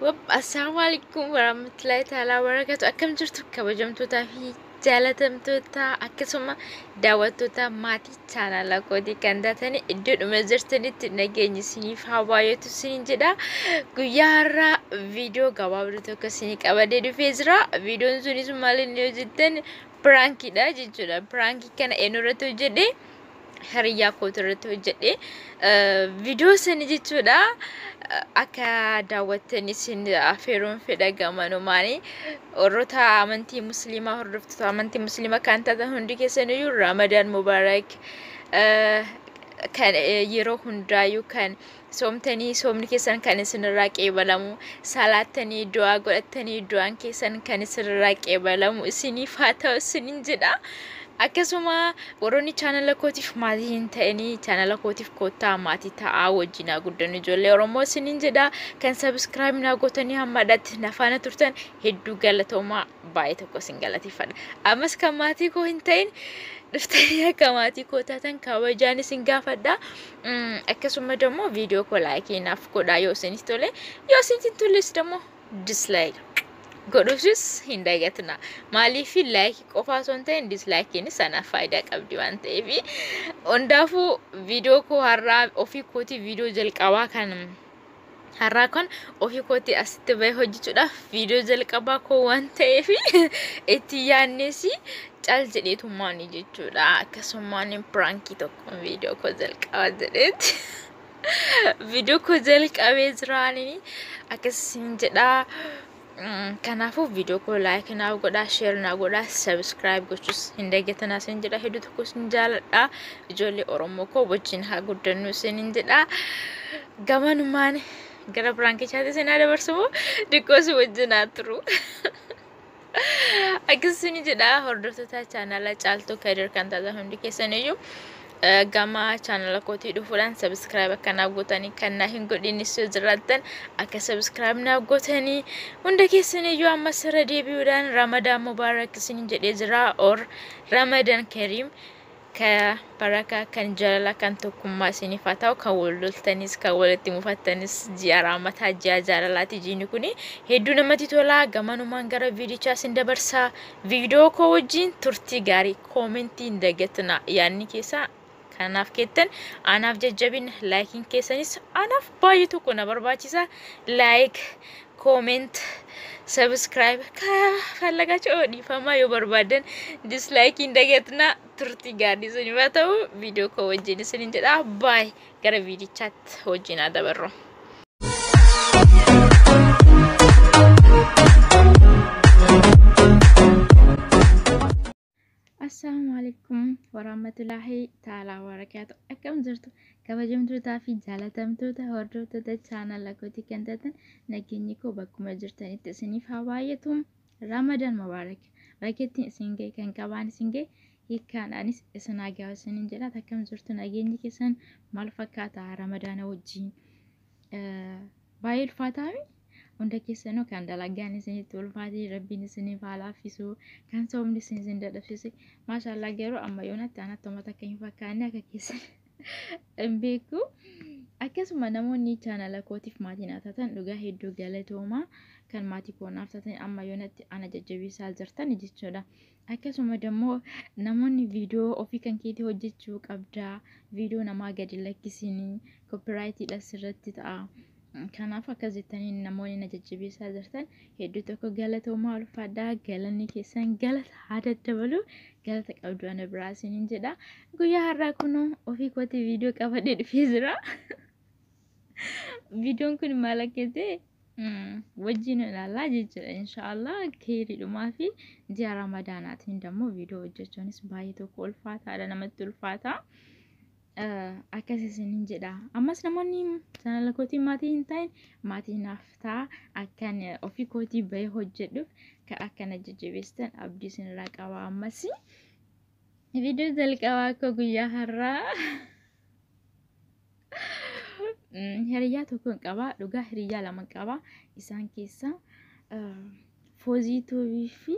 Assalamualaikum warahmatullahi ta'ala wabarakatuh. Akkam jirtu kabajamtootaa fi jaalatamtoota akkasuma daawwattoota maatii chaanala kooti kan taatanii iddoodhuma jirtanitti nageenyi isiniif haa baay'atu isiniin jedha. Guyyaa har'aa viidiyoo gabaabduu tokko isinii qabadee dhufee jira. Viidiyoon sunis maal inni hojjettan piraankiidha jechuudha. Piraankii kana eenyurratti hojjedhe? Hariyaa kootu irratti hojjedhe. Viidiyoo sani jechuudha. Akka daawwattanii isin affeeruun fedha gamanumaanii warroota amantii musliimaa hordoftoota amantii musliimaa kan taatan hundi keessaniyyuu Ramadaan Mubaarak kan yeroo hundaayyuu kan soomni keessan kan isinirraa qeebalamu salaattanii du'aa godhattanii du'aan keessan kan isinirraa qeebalamu isiniif haa ta'u isiniin jedha. Akkasuma warroonni chaanala kootiif maatii hin ta'anii chaanala kootiif koottaa maatii ta'aa wajjinaa guddannu ijoollee Oromoo isiniin jedha. Kan sabiskiraayib naa gootanii hammadhaatti na faana turtan hedduu galatoomaa baay'ee tokko isin galateeffadha. Ammas kan maatii koo hin ta'in dhuftanii akka maatii koo taatan kabajaan isin gaafadha. Akkasuma immoo viidiyoo koo laayikii naaf godhaa yoo isiniif tole, yoo isiniif hin tolles immoo dislaayik godhuufis hin dagatina. Maaliif laayikii qofaa osoo hin ta'in dislaayikiin sanaaf faayidaa qabdi waan ta'eef. Hundaafuu viidiyoo koo har'aa ofii kootii viidiyoo jalqabaa kan har'aa kan ofii kootii asitti bahee hojjechuudhaaf viidiyoo jalqabaa koo waan ta'eef itti yaadneesi cal jedheetummaani jechuudha. Akkasumaan piraankii tokko viidiyoo koo jalqabaa jedheetti viidiyoo koo jalqabee jiraanii akkasiin jedhaa. Kanaafuu viidiyoo koo laayik naaf godhaa, sheer naa godhaa, sabiskiraayib gochuus hin dagatinaa isin jedha. Hedduu tokko isin jaaladha. Ijoollee Oromoo koo wajjin haa guddannu isin jedha. Gamanumaan gara piraankichaatti isin haa dabarsu moo xiqqoo si wajjin haa turu. Akkasuma jedha hordoftoota chaanala Caaltuu Kadir kan taatan hundi keessaniyyuu gama chaanala kootii dhufuudhaan sabiskiraayib akka naaf gootanii kan naa hin godhinis yoo jiraattan akka sabiskiraayib naaf gootanii hunda keessaniyyuu ammas irra deebi'uudhaan Ramadaan Mubaarak isin jedhee jira. Or Ramadaan Kariim ka barakaa kan jaalala kan tokkummaa isiniif haa ta'u, kan wal loltanis kan walitti mufattanis ji'a raamataa ji'a jaalalaati. Jiini kuni hedduu namatti tola. Gamanumaan gara viidiyichaa isin dabarsaa. Viidiyoo koo wajjin turtii gaarii koomentii hin dagatinaa. Yaadni keessaa kanaaf kettan anaaf jajjabin laayikiin keessanis anaaf baay'ee tokko na barbaachisa. Laayik, kooment, sabiskiraayib kafallagaችሁ dhiifamaa yoo barbaadan dislaayikiin dagatinaa. Turtii gaarii isiniif haa ta'u. Viidiyoo koo wajjin isiniin jedha. Baay gara viidichaatti wajjin haa dabarru. Assalamualaikum warahmatullahi ta'ala wabarakatuh. Akkam jirtu kabajamtootaa fi jaalatamtoota hordoftoota chaanala kootii kan taatan nageenyi koo bakkuma jirtanitti isiniif haa baay'atu. Ramadaan Mubaarak bakkettiin isin ga'e kan qabaan isin ga'e hiikkaadhaanis isin haa gahu isiniin jedha. Akkam jirtu nageenyi keessan maal fakkaata? Ramadaana wajjin baay'ee ulfaataa mi? Hunda keessanuu kan dalagaan isinitti ulfaatee rabbiin isiniif haa laaffisu, kan soomni isin dadhabsiise maashaallah. Garuu amma yoonatti anatti uummata akka hin fakkaanne akka keessan hin beeku. Akkasuma namoonni chaanala kootiif maatii naa taatan dhugaa hedduu galatoomaa. Kan maatii koo naaf taatan amma yoonatti ana jajjabeessaa jirtan jechuudha. Akkasuma immoo namoonni viidiyoo ofii kan keetii hojjechuu qabdaa, viidiyoo namaa gadi lakkisanii koopiraayitiidha sirratti ta'a. Kanaaf akkas jettanii namoonni na jajjabeessaa jirtan hedduu tokko galatoomaa ulfaadhaa. Galanni keessan galata haa daddabalu. Galata qabdu ana biraa isiniin jedha. Guyyaa har'aa kunoo ofii kootii viidiyoo qabadhee dhufee jira. Viidiyoon kun maal akka ta'e wajjin ilaalaa jechuudha. Inshaallah keeriidhumaa fi ji'a Ramadaanaatiin immoo viidiyoo hojjechuunis baay'ee tokko ulfaataadha, namatti ulfaata. Akkas isiniin jedha. Ammas namoonni chaanala kootii maatii hin ta'in maatii naaf ta'a. Akkan ofii kootii bahee hojjedhuuf kan akkana jajjabeessitan abdii isinirraa qaba. Ammas viidiyoo jalqabaa akka guyyaa har'aa hiriyaa tokko qaba. Dhugaa hiriyaa lama qaba. Isaan keessaa Foozii Tuubii fi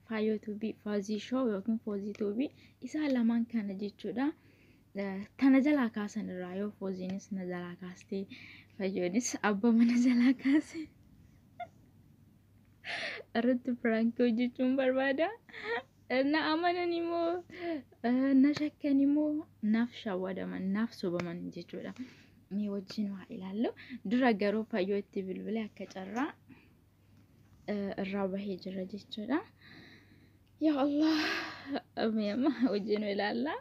Faayoo Tuubii, Foozii Shoo yookiin Foozii Tuubii isaan lamaan kana jechuudha. Tana jalaa kaasan irraa yoo Fooziinis na jalaa kaastee Fayyoonis abba mana jalaa kaase irratti pirankii hojjechuun barbaada. Na amanan immoo na shakkan immoo naaf shawwadaman naaf sobaman jechuudha. Mee wajjin waa ilaallu. Dura garuu fayyoo itti bilbilee akka carraa irraa bahee jira jechuudha. Yaa Allah, mee amma wajjin ilaalla.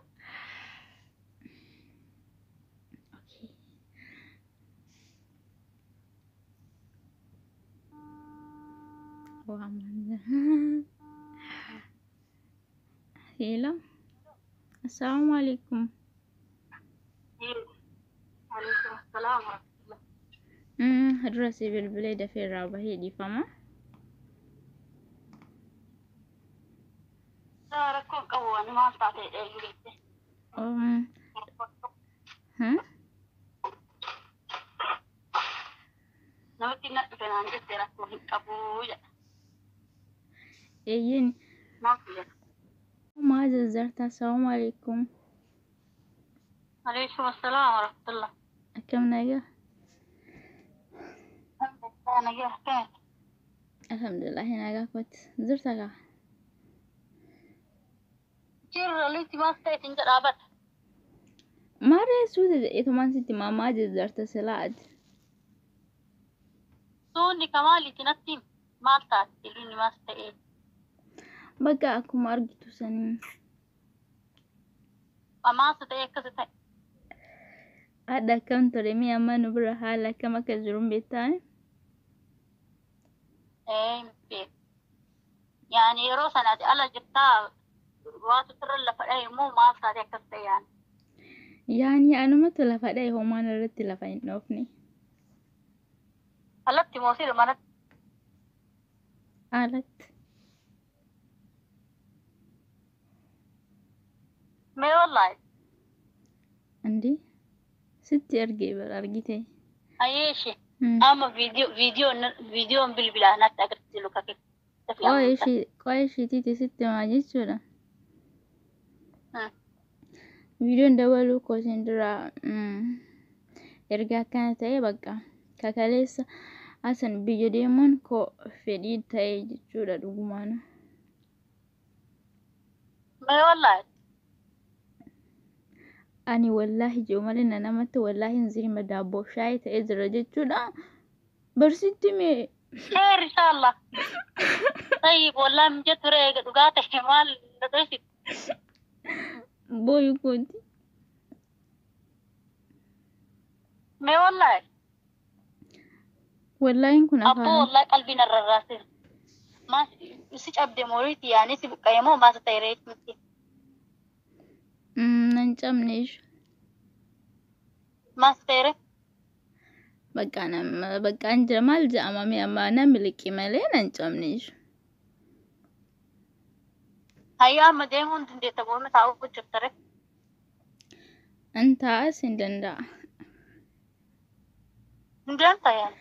Hello. Assalamu alaikum. Alaikum assalam warahmatullah. Dura si bilbilee dafee irraa bahee dhiifama. Rakkoon qabu waan maal taatee dheeyyiite. Namatti na dhufe naan jette rakkoo hin qabu jedha. Eeyyin. Maal jedha? Maa zazzarta. Assalamu alaikum. Alaikum assalam warahmatullah. Akkam nagaa? Nagaa akkamitti? Alhamdulillah nagaa kooti. Zirta kaa? Jirra litti maal ta'eetiin jedhaa badha. Maaree suuta jedheetumaan sitti maa zazzarta silaati. Suunni kamaaliiti natti maal taate inni maal ta'ee? Bakka akkuma argitu sanii. Amaasa ta'e akkasi ta'e. Haadha akkam ture mee amma nu bira haala akkam akka jiru hin beektaa? Hin beeku. Yaani yeroo sanaati ala jirtaa waatu sirra lafa dhahe immoo maal taate akkas ta'e yaani. Yaani anumatu lafa dhahe homaan irratti lafa hin dhoofne. Alatti moo sirri manatti? Alatti. Mee wallaahi? Andi sitti argee bara argite. Ayeeshi. Amma viidiyoon bilbilaa natti agarsiisu kake. Qo'ee ishiitiiti sitti maa jechuudha. Viidiyoon dabaluu kootiin dura erga akkana ta'e bakka kakaleessa asan biyya deemuun koo fedhii ta'e jechuudha dhugumaan. Mee wallaahi? Ani wallahi joomalee na namatti wallahi hin zirima daabboo shaayii ta'ee jira jechuudha. Barsiitti mee? Kheer inshallah. Tayyib wallahi mijee ture eega dhugaa ta'e maal dhadheessi? Booyu kooti. Mee wallaahi? Wallahi kun afaan. Abboo wallahi qalbii narrarraase. Maas si cabde mooriiti yaani si buqqa'e moo maasa ta'e reetti? Nan cabneesh. Maas ta'e Bakka anjira maal jedhama mee amma namni liqii malee nan cabneesh. Hayyaa amma deemuun dandeetta boona taa'uu hojjettare. An taa'as hin danda'a. Hin danda'a yaani.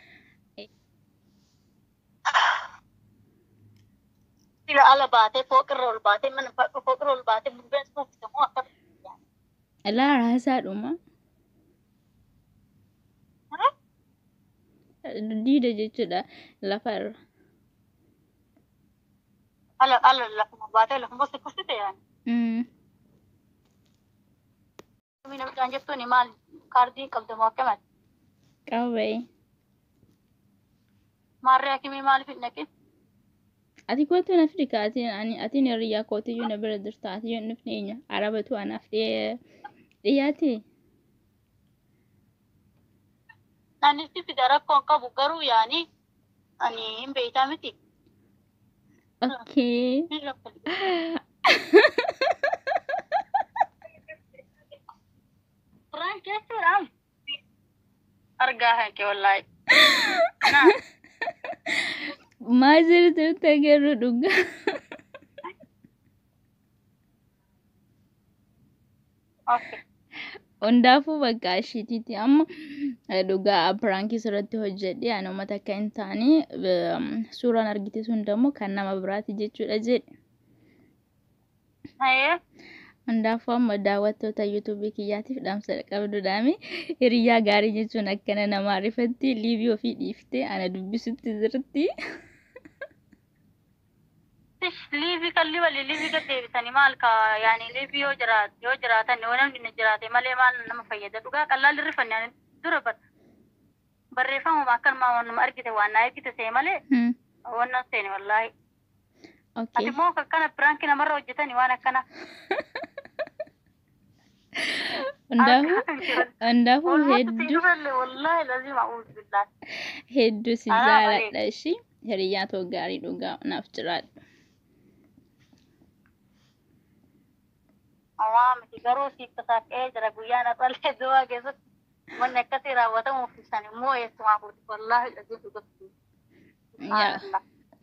Sila ala baatee fooqirra ol baatee mana fooqirra ol baatee bubbeen suufise moo akka Alaa raasaadhuma. Diida jechuudha lafarra. ala lafuma baatee lafuma sikkustite yaani. Mina midhaan jettuun maal kaardii qabda moo akkamati? Qabee. Maarree hakimii maaliif hin dhaqin? Ati kootu na fidi atiin hiriyaa kootiyyuu na bira jirta atiyyuu hin dhufne eenyu arabatu anaaf dhiyaate. Ani si fida rakkoon qabu garuu yaani ani hin beektaa miti. Okay. Kuraan jechuudhaan argaa hanqee wallaahi. Maajirri turte garuu dhugaa. Hundaafuu bakka ishiitiiti amma dhugaa pirankii irratti hojjedhe ani uummata akka hin taane suuraan argite sun immoo kan nama biraati jechuudha jedhe. Hundaafuu amma daawwattoota yuutuubii kiyyaatiif dhaamsa qabduudhaami hiriyaa gaarii jechuun akkana nama rifatti liivii ofii dhiiftee ana dubbisutti jirti. liivi kalli wali liivi gaddeebisanii maal ka yaani liivi yoo jiraatan yoo namni jiraate malee maal nama fayyada dhugaa qallaan irrifannaan dura barreeffama akkanuma wanuma argite waan na argite see malee wannan seeni wallaahi. Okay. Ati moo akkana piraanki namarra hojjetanii waan akkana. Andahu hedduu si jaaladha ishii hiriyaa too gaarii dhugaa naaf jiraadhu. Miti garuu siif tasaaqee jira guyyaan asallee du'aa keessatti wanni akkasii raawwatamuuf ibsan immoo eessumaa fuuti wallaahi dhageessu gosti.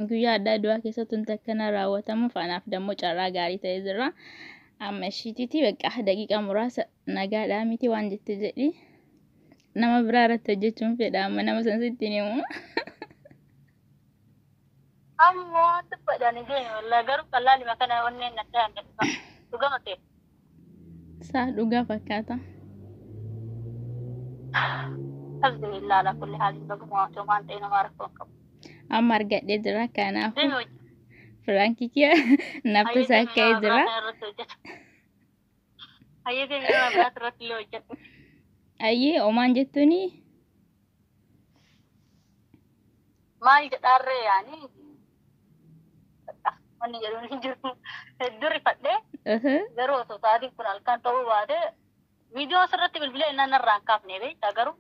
Guyyaa addaa du'aa keessatti wanti akkana raawwatamuuf anaaf dammoo carraa gaarii ta'ee jira. Amma ishiitiiti bakka daqiiqaa muraasa nagaadhaa miti waan jette jedhi nama biraa irratti hojjechuun fedha amma nama san sitti himu. Ammoo wanti fedhanii deemu wallaahi garuu qalaalima kana wanneen addaa hin gadhiisa dhugama ta'e. Saa dhugaa fakkaata. Alhamdulillah ala kulli haalin baguma osoo waan ta'e nama rakkoon qabu. Amma argadhee jira kanaafuu Franki kia naftu sakai jira. Ayye ke yana berat roti lo jatuh. Ayye oman jatuh ni. Mai darre yani. Mani jalur ni jatuh. Duri padde. Garu so tadi kunalkan tahu bade. Video serat bila ina narangkap nebe. Tagaru.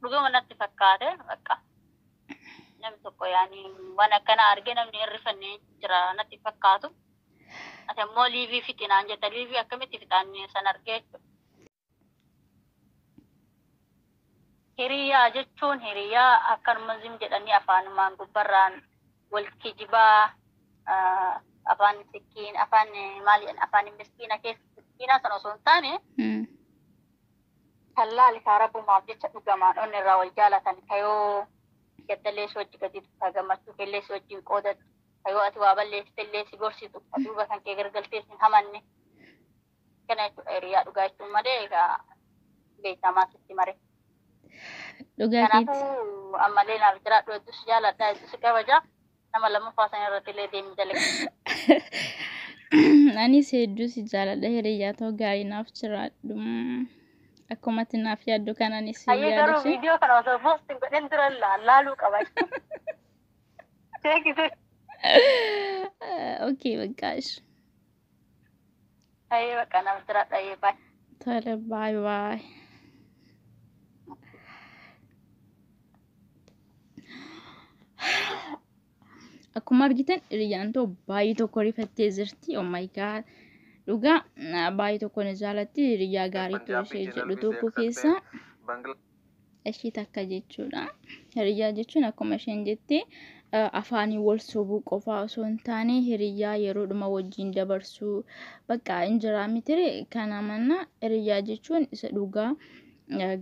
Bukan mana tifakkade. Akka. Namni tokko yaani waan akkana argee namni hirrifannee jira natti fakkaatu. Ati ammoo liivii fixinaan jetta liivii akkamitti fixaanne san argee hiriyaa jechuun hiriyaa akkanuma zim jedhanii afaanumaan gubbarraan wal kijibaa afaan sikkiin afaan maali afaan miskiina keessa miskiina sana osoo hin taane tallaali kaarabumaaf jecha dhugamaan onni irraa wal jaalatan kayoo gaddalee sochi gadi gammachuu kellee sochiin qoodatu ayoo ati waa balleessitellee si gorsitu duuba kan kee gargaltee sin hamanne kana jechuudha hiriyaa dhugaa jechuun malee egaa beekamaa sitti mare. Kanaafuu ammallee naaf jiraadhu hedduus jaaladha hedduus kabaja nama lammaffaa san irratti illee deemi dalaga. Anis hedduus jaaladha hiriyaa ta'uu gaarii naaf jiraadhu. Akkuma naaf yaaddu kanaanis yaaddu. Ayye garuu viidiyoo kana osoo poostiin godhen dura laaluu qaba. Okay, bagaash. Ayye bakka naaf jiraadha ayye bye. Tole bye bye. Akkuma argitan hiriyaan ta'u baay'ee tokko rifattee jirti. Oh my god. Dhugaa baay'ee tokko ni jaalatti hiriyaa gaarii ta'uu ishee jedhu tokko keessa ishee takka jechuudha. Hiriyaa jechuun akkuma isheen jette afaanii wal sobuu qofaa osoo hin taane hiriyaa yeroodhuma wajjin dabarsuu bakka injiraa mitire kana manna hiriyaa jechuun isa dhugaa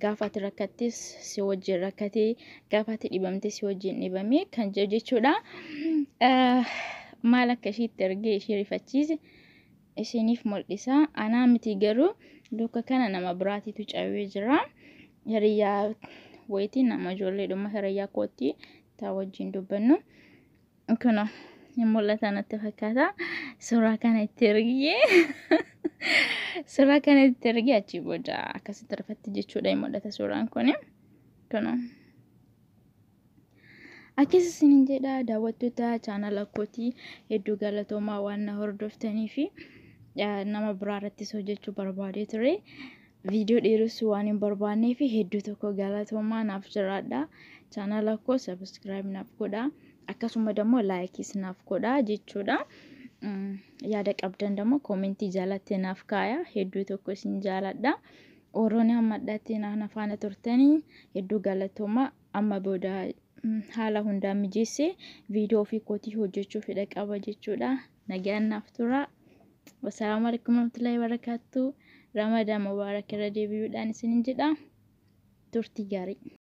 gaafa ati rakkattis si wajjin rakkatee gaafa ati dhibamte si wajjin dhibame kan jechuudha. Maal akka isheetti argee ishee rifachiise isiniif mul'isa. Anaa miti garuu duuka kana nama biraatitu cabee jira. Hiriyaa wayitiin nama ijoolleedhuma hiriyaa kootti taa wajjin dubbannu. Kuna hin mul'ata natti fakkaata. Suuraa kana itti ergee suuraa kana itti ergee achi booda akkasitti rifatti jechuudha hin mul'ata suuraan kun. Kuna akkasii isiniin jedha daawwattoota chaanala kootii hedduu galatoomaa waan na hordoftanii fi nama biraa irrattis hojjechuu barbaadee ture. Viidiyoo dheeressuu waan hin barbaannee fi hedduu tokko galatoomaa naaf jiraadha. Chaanala koo subscribe naaf godha. Akkasuma dammoo laayikis naaf godha jechuudha. Yaada qabdan dammoo koomentii jaalattee naaf kaaya. Hedduu tokko isin jaaladha. Orooni hammadhaatti na faana turtanii hedduu galatoomaa amma booda haala hundaan mijeessee viidiyoo ofii kootii hojjechuu fedha qaba jechuudha. Nagaan naaf tura. Wassalamu alaikum warahmatullahi wabarakatuh. Ramadan mubarak irra deebi'uudhaan isiniin jedha. Turtii gaarii.